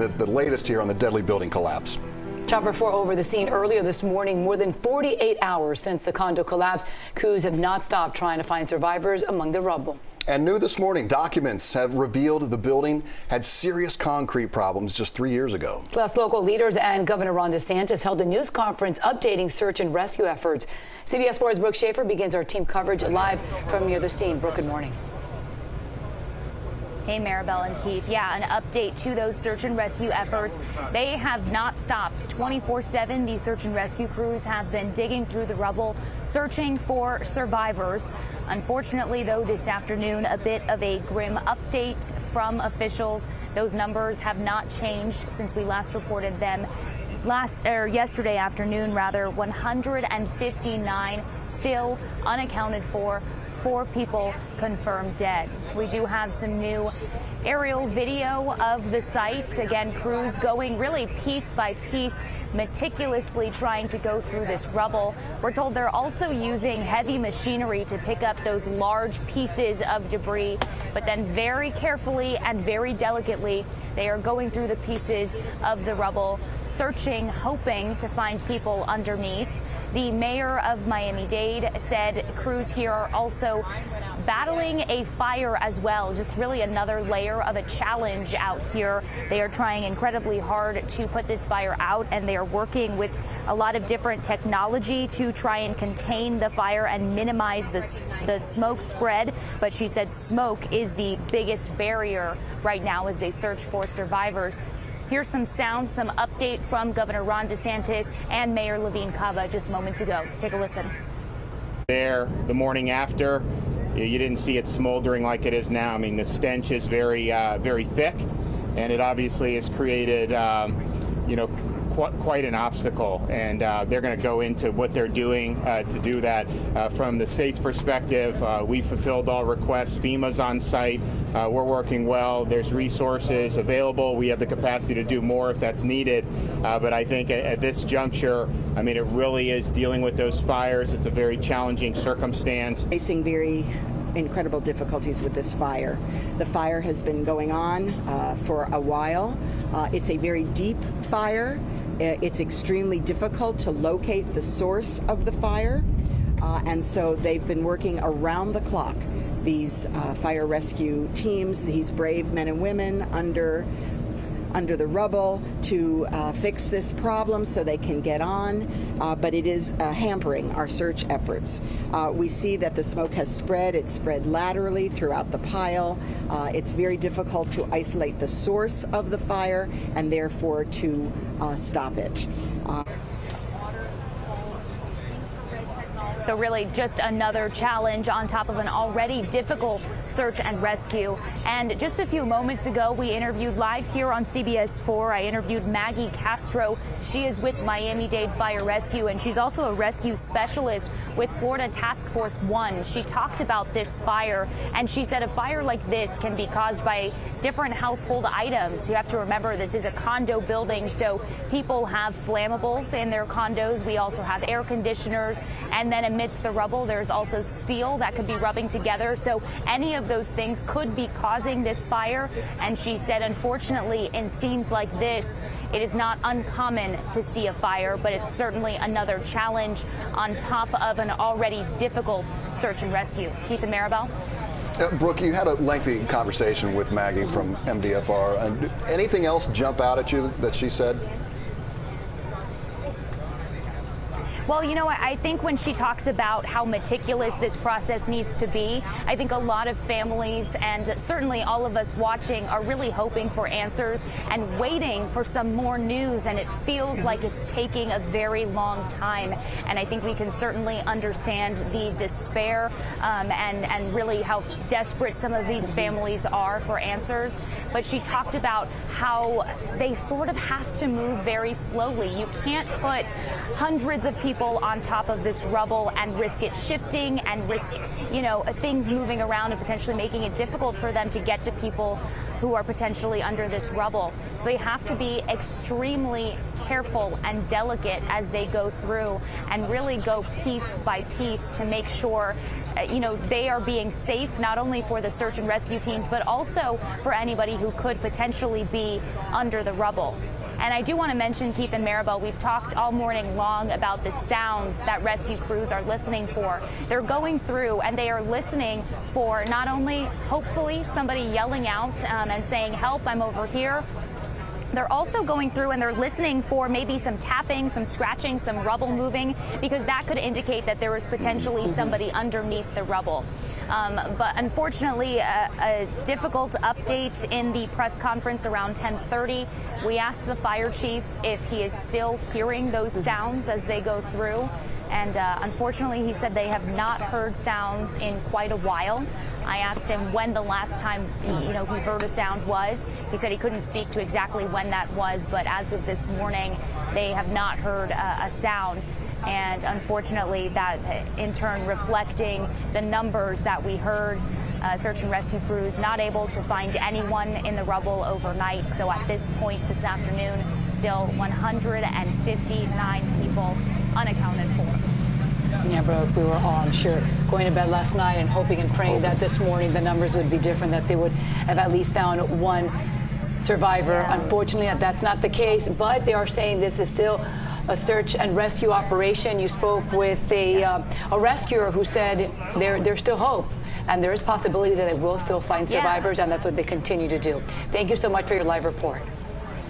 the latest here on the deadly building collapse. Chopper 4 over the scene earlier this morning, more than 48 hours since the condo collapse. Crews have not stopped trying to find survivors among the rubble. And new this morning, documents have revealed the building had serious concrete problems just 3 years ago. Plus, local leaders and Governor Ron DeSantis held a news conference updating search and rescue efforts. CBS 4's Brooke Shafer begins our team coverage live from near the scene. Brooke, good morning. Hey, Maribel and Keith. Yeah, an update to those search and rescue efforts. They have not stopped 24/7. These search and rescue crews have been digging through the rubble, searching for survivors. Unfortunately, though, this afternoon, a bit of a grim update from officials. Those numbers have not changed since we last reported them. Yesterday afternoon, 159 still unaccounted for. 4 people confirmed dead. We do have some new aerial video of the site. Again, crews going really piece by piece, meticulously trying to go through this rubble. We're told they're also using heavy machinery to pick up those large pieces of debris, but then very carefully and very delicately, they are going through the pieces of the rubble, searching, hoping to find people underneath. The mayor of Miami-Dade said crews here are also battling a fire as well, just really another layer of a challenge out here. They are trying incredibly hard to put this fire out, and they are working with a lot of different technology to try and contain the fire and minimize the smoke spread. But she said smoke is the biggest barrier right now as they search for survivors. Here's some sound, some update from Governor Ron DeSantis and Mayor Levine Cava just moments ago. Take a listen. There, the morning after, you didn't see it smoldering like it is now. I mean, the stench is very thick, and it obviously has created, quite an obstacle. And they're going to go into what they're doing to do that. From the state's perspective, we fulfilled all requests. FEMA's on site. We're working well. There's resources available. We have the capacity to do more if that's needed. But I think at this juncture, I mean, it really is dealing with those fires. It's a very challenging circumstance. Facing very incredible difficulties with this fire. The fire has been going on for a while. It's a very deep fire. It's extremely difficult to locate the source of the fire, and so they've been working around the clock. These fire rescue teams, these brave men and women under the rubble to fix this problem so they can get on, but it is hampering our search efforts. We see that the smoke has spread. It's spread laterally throughout the pile. It's very difficult to isolate the source of the fire and therefore to stop it. So really just another challenge on top of an already difficult search and rescue. And just a few moments ago, we interviewed live here on CBS 4. I interviewed Maggie Castro. She is with Miami-Dade Fire Rescue, and she's also a rescue specialist with Florida Task Force 1. She talked about this fire, and she said a fire like this can be caused by different household items. You have to remember this is a condo building, so people have flammables in their condos. We also have air conditioners, and then amidst the rubble, there's also steel that could be rubbing together. So any of those things could be causing this fire. And she said, unfortunately, in scenes like this, it is not uncommon to see a fire, but it's certainly another challenge on top of an already difficult search and rescue. Keith and Maribel? Brooke, you had a lengthy conversation with Maggie from MDFR. Anything else jump out at you that she said? Well, you know, I think when she talks about how meticulous this process needs to be, I think a lot of families and certainly all of us watching are really hoping for answers and waiting for some more news. And it feels like it's taking a very long time. And I think we can certainly understand the despair and really how desperate some of these families are for answers. But she talked about how they sort of have to move very slowly. You can't put hundreds of people on top of this rubble and risk it shifting and risk, things moving around and potentially making it difficult for them to get to people who are potentially under this rubble. So they have to be extremely careful and delicate as they go through and really go piece by piece to make sure they are being safe, not only for the search and rescue teams, but also for anybody who could potentially be under the rubble. And I do want to mention, Keith and Maribel, we've talked all morning long about the sounds that rescue crews are listening for. They're going through and they are listening for not only, hopefully, somebody yelling out and saying, "Help, I'm over here." They're also going through and they're listening for maybe some tapping, some scratching, some rubble moving, because that could indicate that there was potentially somebody underneath the rubble. But unfortunately, a difficult update in the press conference around 10:30. We asked the fire chief if he is still hearing those sounds as they go through. And unfortunately, he said they have not heard sounds in quite a while. I asked him when the last time he heard a sound was. He said he couldn't speak to exactly when that was, but as of this morning, they have not heard a sound. And unfortunately, that in turn reflecting the numbers that we heard. Search and rescue crews not able to find anyone in the rubble overnight. So at this point this afternoon, still 159 people unaccounted for. Yeah, Brooke, we were all, I'm sure, going to bed last night and hoping and praying that this morning the numbers would be different, that they would have at least found one survivor. Yeah. Unfortunately, that's not the case, but they are saying this is still a search and rescue operation. You spoke with a rescuer who said there's still hope and there is possibility that they will still find survivors, and that's what they continue to do. Thank you so much for your live report.